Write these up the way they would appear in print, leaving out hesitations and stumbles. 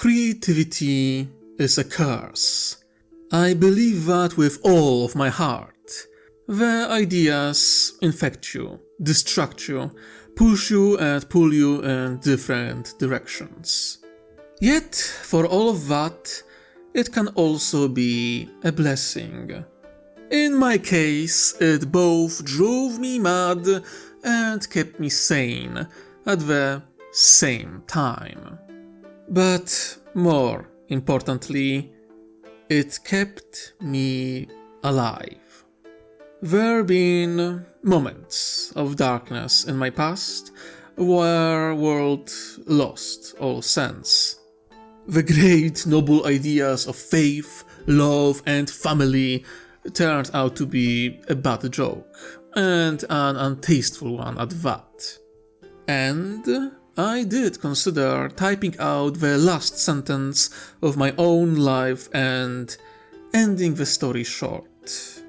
Creativity is a curse. I believe that with all of my heart. The ideas infect you, distract you, push you and pull you in different directions. Yet, for all of that, it can also be a blessing. In my case, it both drove me mad and kept me sane at the same time. But more importantly, it kept me alive. There have been moments of darkness in my past where world lost all sense. The great noble ideas of faith, love and family turned out to be a bad joke, and an untasteful one at that. And I did consider typing out the last sentence of my own life and ending the story short.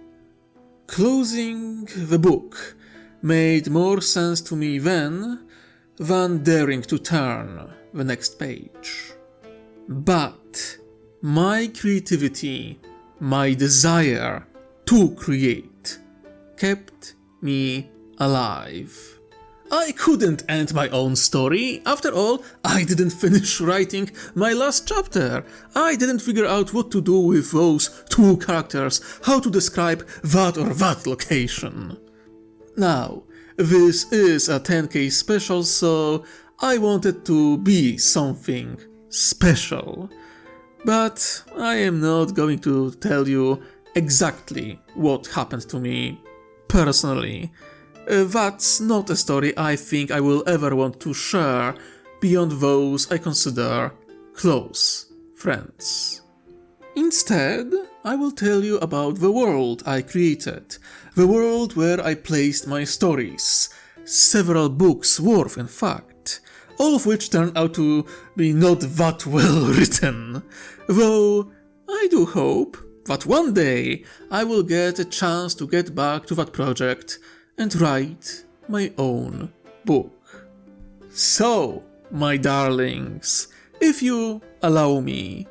Closing the book made more sense to me then than daring to turn the next page. But my creativity, my desire to create, kept me alive. I couldn't end my own story. After all, I didn't finish writing my last chapter. I didn't figure out what to do with those two characters, how to describe that or that location. Now, this is a 10K special, so I wanted to be something special. But I am not going to tell you exactly what happened to me personally. That's not a story I think I will ever want to share beyond those I consider close friends. Instead, I will tell you about the world I created, the world where I placed my stories, several books worth in fact, all of which turned out to be not that well written, though I do hope that one day I will get a chance to get back to that project and write my own book. So, my darlings, if you allow me,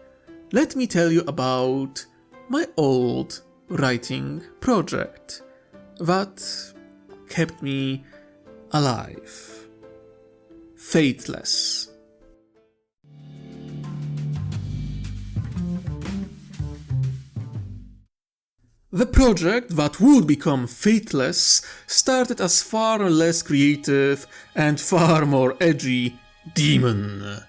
let me tell you about my old writing project that kept me alive. Fateless. The project that would become Fateless started as far less creative and far more edgy demon.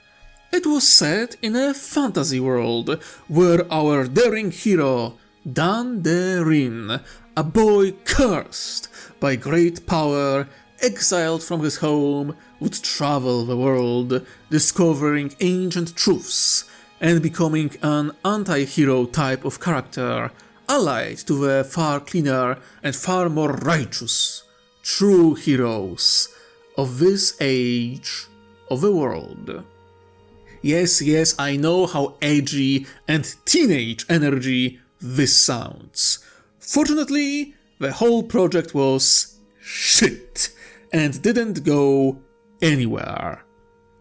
It was set in a fantasy world where our daring hero, Dan de Rin, a boy cursed by great power, exiled from his home, would travel the world, discovering ancient truths and becoming an anti-hero type of character, allied to the far cleaner and far more righteous, true heroes of this age of the world. Yes, I know how edgy and teenage energy this sounds. Fortunately, the whole project was shit and didn't go anywhere.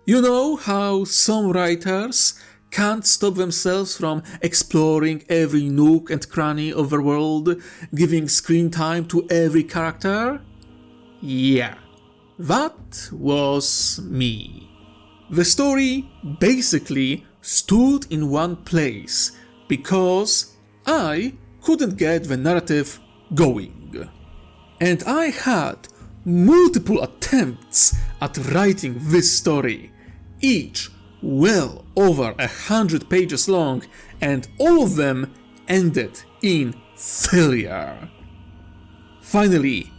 You know how some writers can't stop themselves from exploring every nook and cranny of the world, giving screen time to every character? Yeah, that was me. The story basically stood in one place because I couldn't get the narrative going. And I had multiple attempts at writing this story, each well over 100 pages long, and all of them ended in failure. Finally,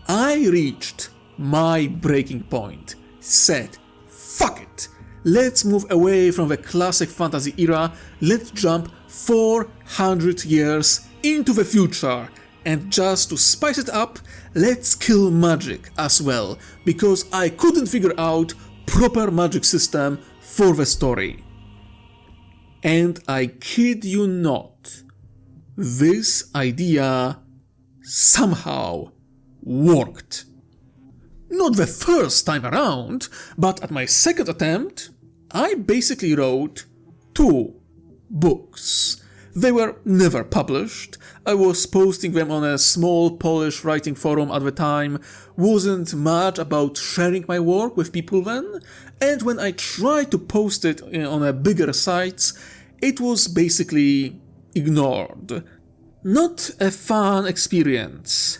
I reached my breaking point, said, fuck it, let's move away from the classic fantasy era, let's jump 400 years into the future, and just to spice it up, let's kill magic as well, because I couldn't figure out proper magic system for the story. And I kid you not, this idea somehow worked. Not the first time around, but at my second attempt, I basically wrote 2 books. They were never published. I was posting them on a small Polish writing forum at the time, wasn't much about sharing my work with people then, and when I tried to post it on a bigger sites, it was basically ignored. Not a fun experience,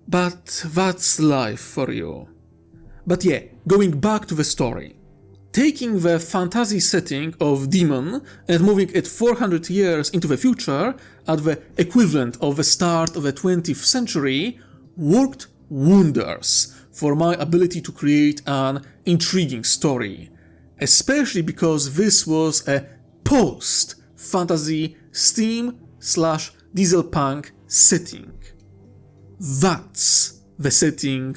but that's life for you. But yeah, going back to the story. Taking the fantasy setting of Demon and moving it 400 years into the future, at the equivalent of the start of the 20th century, worked wonders for my ability to create an intriguing story, especially because this was a post-fantasy steam/dieselpunk setting. That's the setting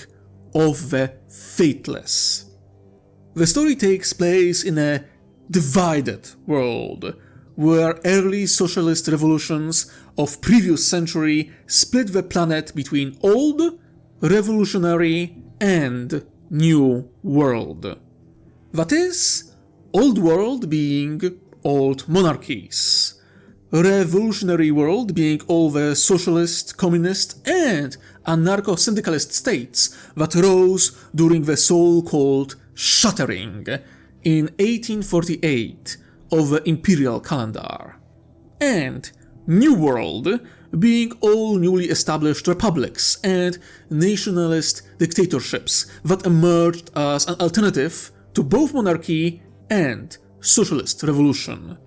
of the Fateless. The story takes place in a divided world, where early socialist revolutions of previous century split the planet between old, revolutionary, and new world. That is, old world being old monarchies, revolutionary world being all the socialist, communist, and anarcho-syndicalist states that rose during the so-called shattering in 1848 of the imperial calendar, and New World being all newly established republics and nationalist dictatorships that emerged as an alternative to both monarchy and socialist revolution.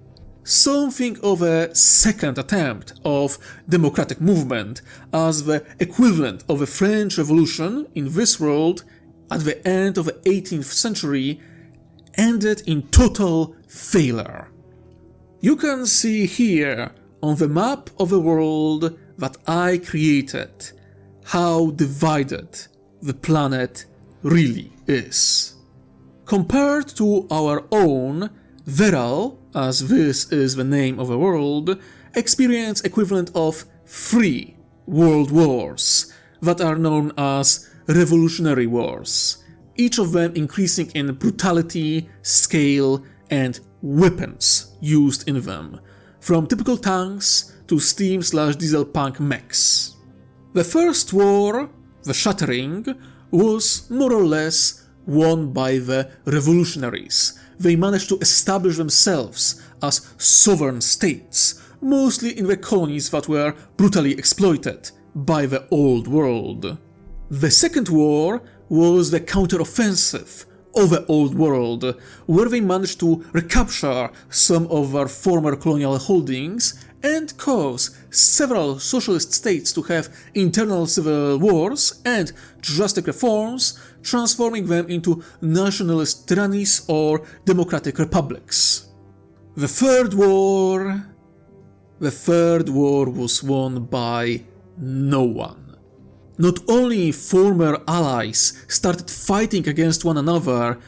Something of a second attempt of democratic movement as the equivalent of the French Revolution in this world at the end of the 18th century ended in total failure. You can see here on the map of the world that I created how divided the planet really is. Compared to our own, Veral, as this is the name of the world, experience equivalent of 3 world wars that are known as revolutionary wars, each of them increasing in brutality, scale, and weapons used in them, from typical tanks to steam/dieselpunk mechs. The first war, the Shattering, was more or less won by the revolutionaries. They managed to establish themselves as sovereign states, mostly in the colonies that were brutally exploited by the old world. The second war was the counter-offensive of the old world, where they managed to recapture some of their former colonial holdings and cause several socialist states to have internal civil wars and drastic reforms, transforming them into nationalist tyrannies or democratic republics. The third war was won by no one. Not only former allies started fighting against one another,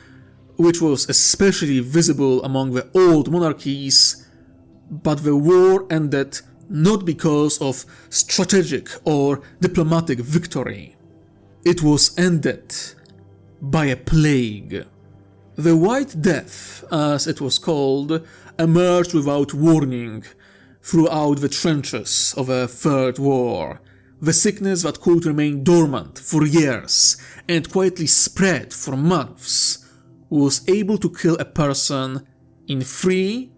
which was especially visible among the old monarchies, but the war ended not because of strategic or diplomatic victory. It was ended by a plague. The White Death, as it was called, emerged without warning throughout the trenches of a third war. The sickness that could remain dormant for years and quietly spread for months was able to kill a person in 3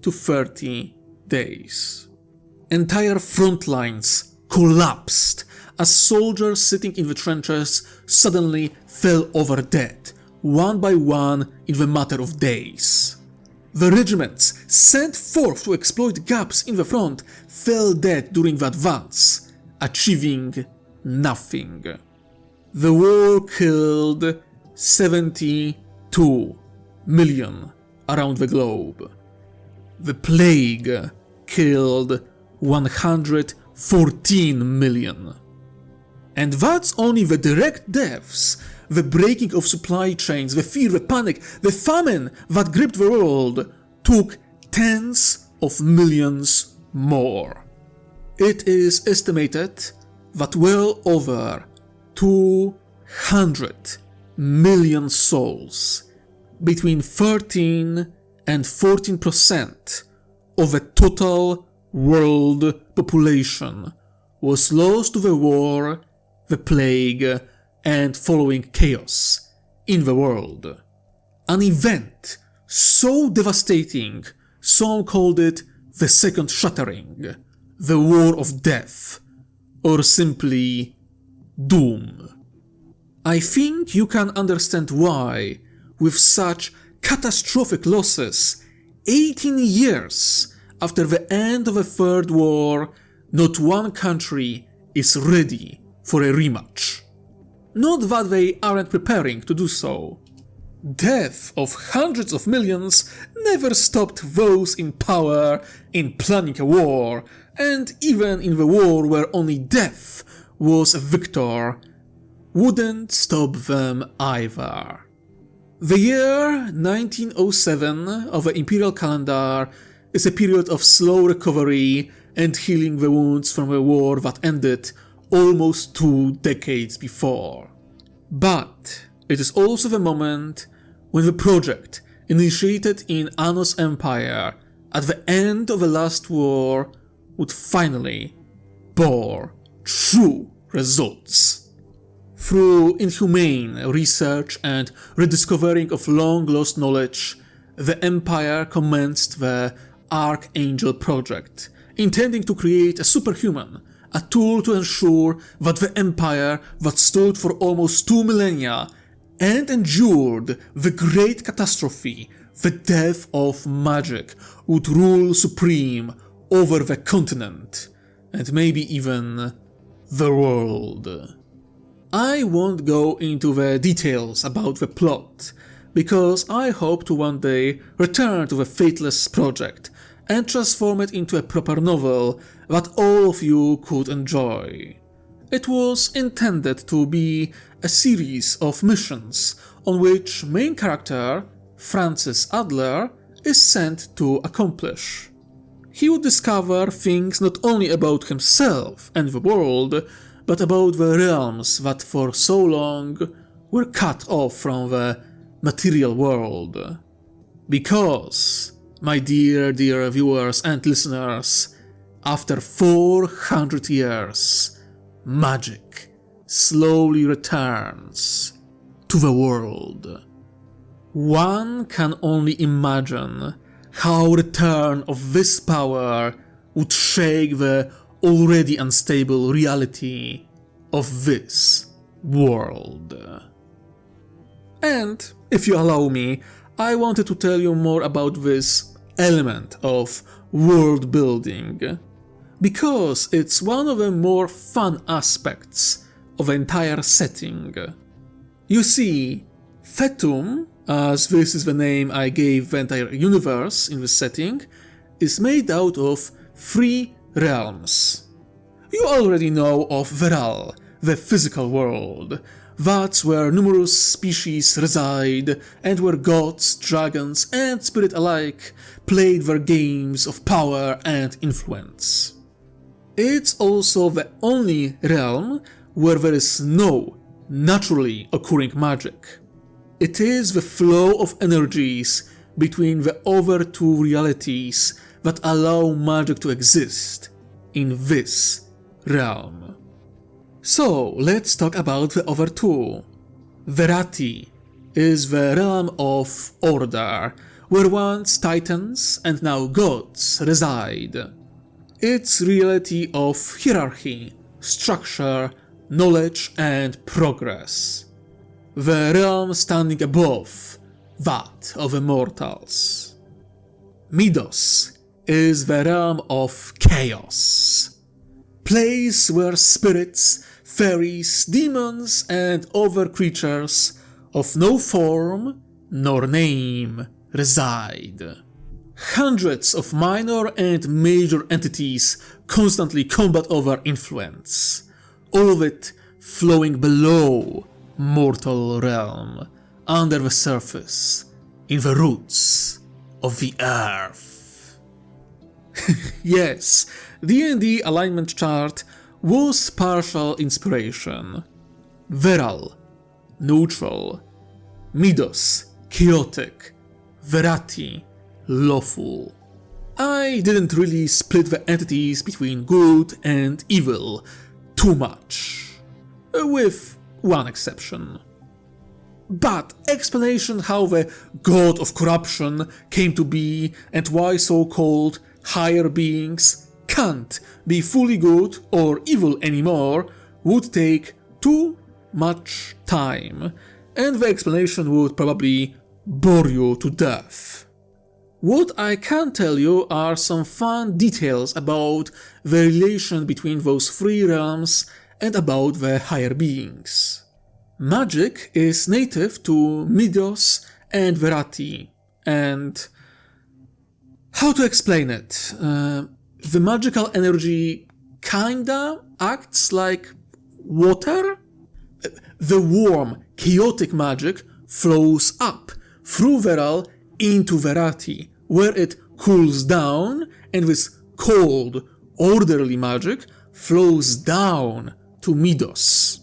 to 30 days. Entire front lines collapsed as soldiers sitting in the trenches suddenly fell over dead, one by one in the matter of days. The regiments sent forth to exploit gaps in the front fell dead during the advance, achieving nothing. The war killed 72 million around the globe. The plague killed 114 million. And that's only the direct deaths. The breaking of supply chains, the fear, the panic, the famine that gripped the world took tens of millions more. It is estimated that well over 200 million souls between 13 and 14% of the total world population was lost to the war, the plague, and following chaos in the world. An event so devastating, some called it the Second Shattering, the War of Death, or simply Doom. I think you can understand why, with such catastrophic losses, 18 years after the end of the Third War, not one country is ready for a rematch. Not that they aren't preparing to do so. Death of hundreds of millions never stopped those in power in planning a war, and even in the war where only death was a victor, wouldn't stop them either. The year 1907 of the imperial calendar is a period of slow recovery and healing the wounds from a war that ended almost 2 decades before. But it is also the moment when the project initiated in Anno's empire at the end of the last war would finally bore true results. Through inhumane research and rediscovering of long-lost knowledge, the Empire commenced the Archangel Project, intending to create a superhuman, a tool to ensure that the Empire that stood for almost 2 millennia and endured the great catastrophe, the death of magic, would rule supreme over the continent, and maybe even the world. I won't go into the details about the plot, because I hope to one day return to the Fateless project and transform it into a proper novel that all of you could enjoy. It was intended to be a series of missions on which main character, Francis Adler, is sent to accomplish. He would discover things not only about himself and the world, but about the realms that for so long were cut off from the material world. Because, my dear viewers and listeners, after 400 years, magic slowly returns to the world. One can only imagine how return of this power would shake the already unstable reality of this world. And, if you allow me, I wanted to tell you more about this element of world building, because it's one of the more fun aspects of the entire setting. You see, Fetum, as this is the name I gave the entire universe in this setting, is made out of 3 realms. You already know of Veral, the physical world. That's where numerous species reside and where gods, dragons and spirit alike played their games of power and influence. It's also the only realm where there is no naturally occurring magic. It is the flow of energies between the other 2 realities that allow magic to exist in this realm. So let's talk about the other 2. Verati is the realm of order, where once titans and now gods reside. It's reality of hierarchy, structure, knowledge and progress. The realm standing above that of immortals. Midos is the realm of chaos, place where spirits, fairies, demons and other creatures of no form nor name reside. Hundreds of minor and major entities constantly combat over influence, all of it flowing below mortal realm, under the surface, in the roots of the earth. Yes, D&D alignment chart was partial inspiration. Veral, neutral. Midos, chaotic. Verati, lawful. I didn't really split the entities between good and evil too much, with one exception. But explanation how the god of corruption came to be and why so-called higher beings can't be fully good or evil anymore would take too much time, and the explanation would probably bore you to death. What I can tell you are some fun details about the relation between those three realms and about the higher beings. Magic is native to Midos and Verati, and how to explain it? The magical energy kinda acts like water? The warm, chaotic magic flows up through Veral into Verati, where it cools down, and this cold, orderly magic flows down to Midos.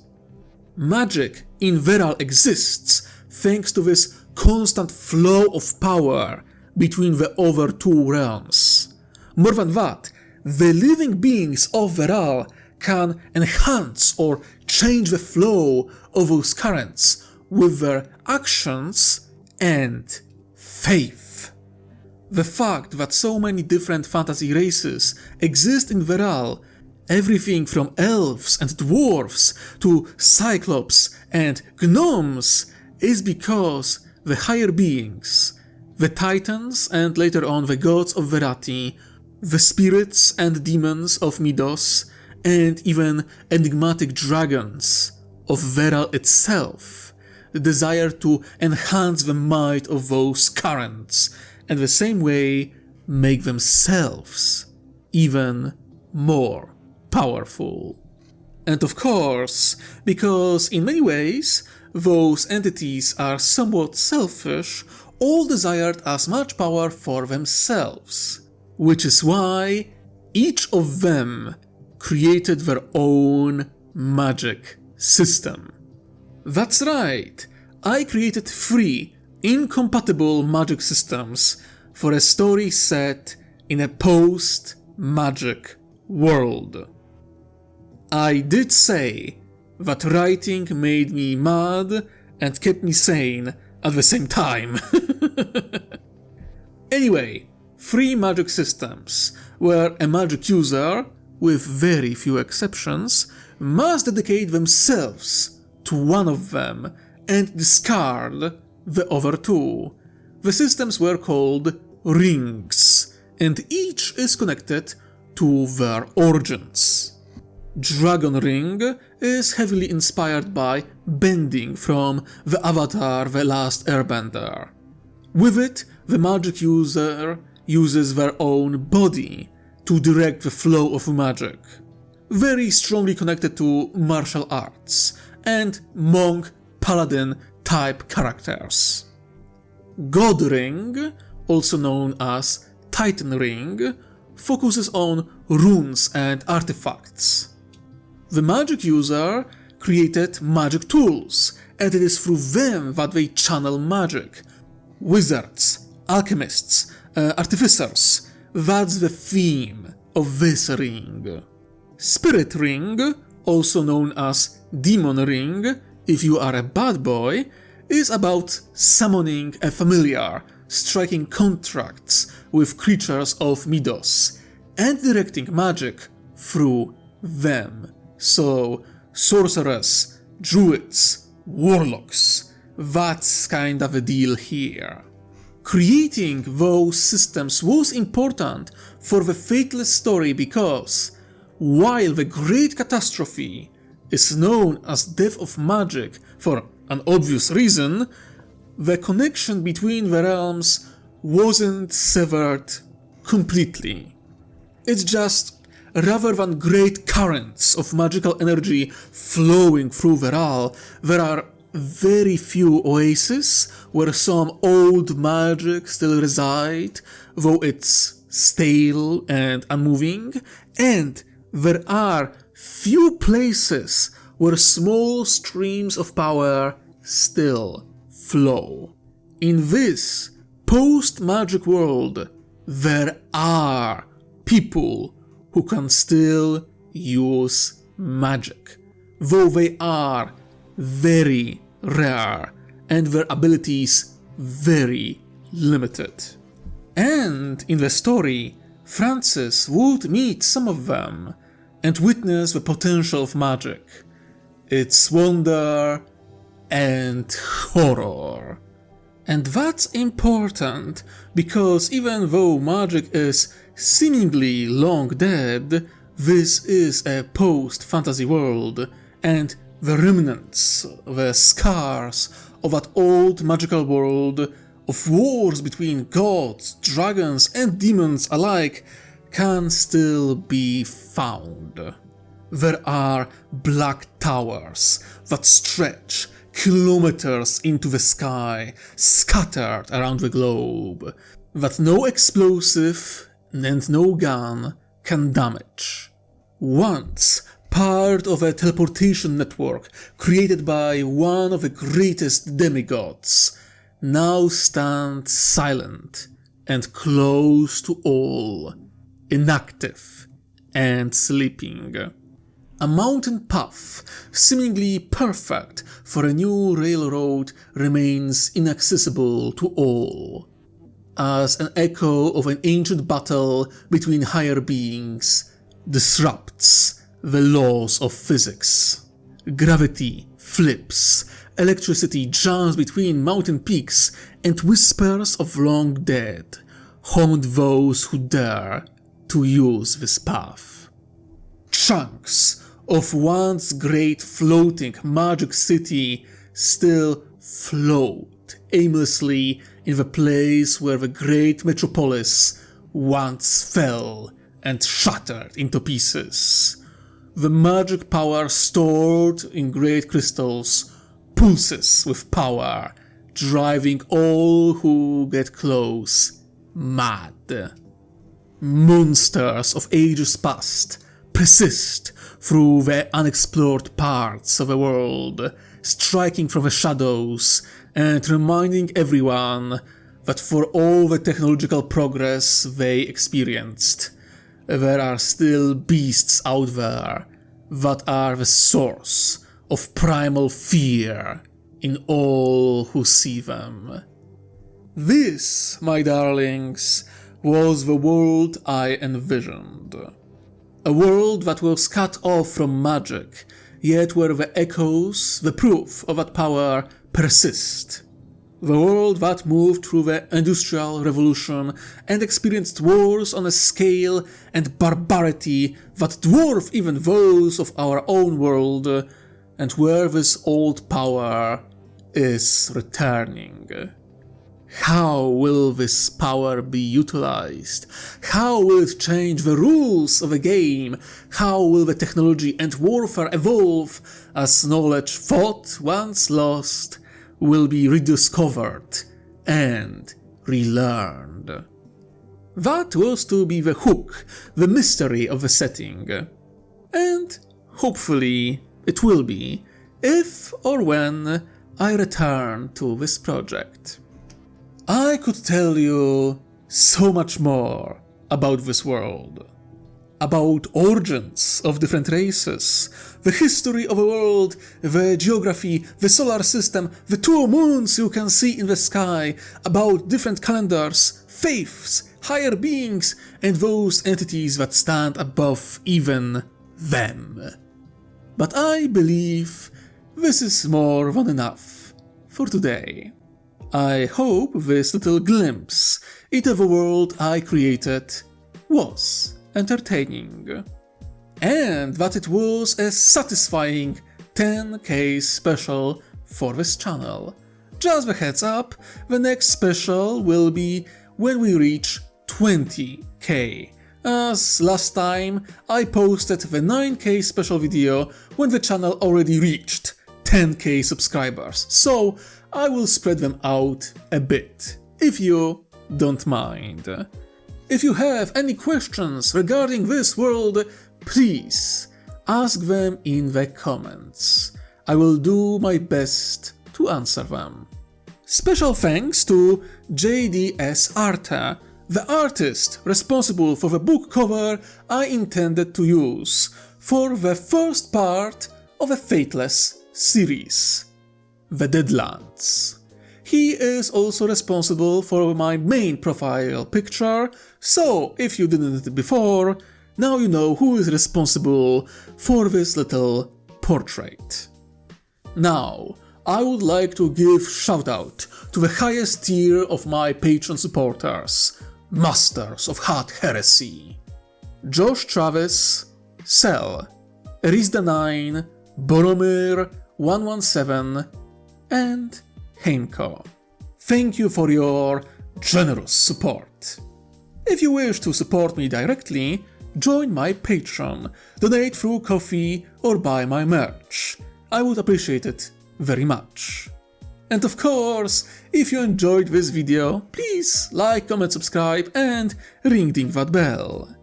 Magic in Veral exists thanks to this constant flow of power between the other two realms. More than that, the living beings of Veral can enhance or change the flow of those currents with their actions and faith. The fact that so many different fantasy races exist in Veral, everything from elves and dwarves to cyclops and gnomes, is because the higher beings, the titans and later on the gods of Verati, the spirits and demons of Midos, and even enigmatic dragons of Veral itself, desire to enhance the might of those currents, and the same way make themselves even more powerful. And of course, because in many ways those entities are somewhat selfish, all desired as much power for themselves, which is why each of them created their own magic system. That's right, I created 3 incompatible magic systems for a story set in a post-magic world. I did say that writing made me mad and kept me sane at the same time. Anyway, 3 magic systems, where a magic user, with very few exceptions, must dedicate themselves to one of them and discard the other 2. The systems were called rings, and each is connected to their origins. Dragon Ring is heavily inspired by bending from the Avatar The Last Airbender. With it, the magic user uses their own body to direct the flow of magic. Very strongly connected to martial arts and monk paladin type characters. God Ring, also known as Titan Ring, focuses on runes and artifacts. The magic user created magic tools, and it is through them that they channel magic. Wizards, alchemists, artificers, that's the theme of this ring. Spirit Ring, also known as Demon Ring, if you are a bad boy, is about summoning a familiar, striking contracts with creatures of Midos, and directing magic through them. So, sorcerers, druids, warlocks, that's kind of a deal here. Creating those systems was important for the Fateless story because, while the Great Catastrophe is known as Death of Magic for an obvious reason, the connection between the realms wasn't severed completely. It's just, rather than great currents of magical energy flowing through Veral, there are very few oases where some old magic still reside, though it's stale and unmoving, and there are few places where small streams of power still flow. In this post-magic world, there are people who can still use magic, though they are very rare and their abilities very limited. And in the story, Francis would meet some of them and witness the potential of magic, its wonder and horror. And that's important because even though magic is seemingly long dead, this is a post-fantasy world, and the remnants, the scars of that old magical world of wars between gods, dragons and demons alike can still be found. There are black towers that stretch kilometers into the sky, scattered around the globe, that no explosive and no gun can damage. Once part of a teleportation network created by one of the greatest demigods, now stand silent and close to all, inactive and sleeping. A mountain path, seemingly perfect for a new railroad, remains inaccessible to all, as an echo of an ancient battle between higher beings disrupts the laws of physics. Gravity flips, electricity jumps between mountain peaks, and whispers of long dead haunt those who dare to use this path. Chunks of once great floating magic city still float aimlessly in the place where the great metropolis once fell and shattered into pieces. The magic power stored in great crystals pulses with power, driving all who get close mad. Monsters of ages past persist through the unexplored parts of the world, striking from the shadows and reminding everyone that for all the technological progress they experienced, there are still beasts out there that are the source of primal fear in all who see them. This, my darlings, was the world I envisioned. A world that was cut off from magic, yet where the echoes, the proof of that power, persist. The world that moved through the Industrial Revolution and experienced wars on a scale and barbarity that dwarf even those of our own world, and where this old power is returning. How will this power be utilized? How will it change the rules of the game? How will the technology and warfare evolve as knowledge thought once lost will be rediscovered and relearned? That was to be the hook, the mystery of the setting. And hopefully it will be, if or when I return to this project. I could tell you so much more about this world, about origins of different races, the history of the world, the geography, the solar system, the 2 moons you can see in the sky, about different calendars, faiths, higher beings, and those entities that stand above even them. But I believe this is more than enough for today. I hope this little glimpse into the world I created was entertaining, and that it was a satisfying 10k special for this channel. Just a heads up, the next special will be when we reach 20k, as last time I posted the 9k special video when the channel already reached 10k subscribers, so I will spread them out a bit, if you don't mind. If you have any questions regarding this world, please ask them in the comments. I will do my best to answer them. Special thanks to JDS Arte, the artist responsible for the book cover I intended to use for the first part of the Fateless series, The Deadlands. He is also responsible for my main profile picture, so if you didn't before, now you know who is responsible for this little portrait. Now, I would like to give shout-out to the highest tier of my Patreon supporters, Masters of Hard Heresy: Josh Travis, Cell, Rizda9, Boromir 117, and Heimko. Thank you for your generous support. If you wish to support me directly, join my Patreon, donate through Ko-fi, or buy my merch. I would appreciate it very much. And of course, if you enjoyed this video, please like, comment, subscribe, and ring that bell.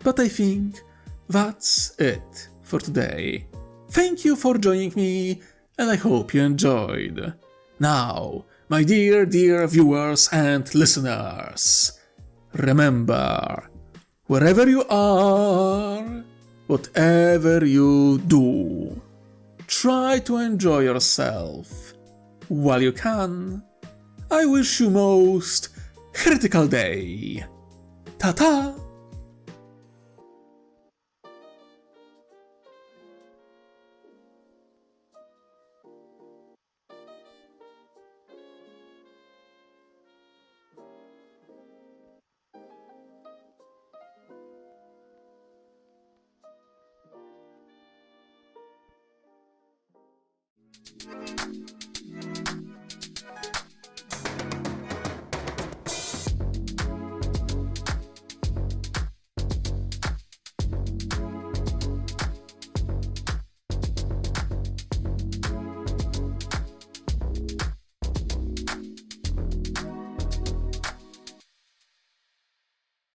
But I think that's it for today. Thank you for joining me, and I hope you enjoyed. Now, my dear viewers and listeners, remember, wherever you are, whatever you do, try to enjoy yourself while you can. I wish you most heretical day. Ta-ta!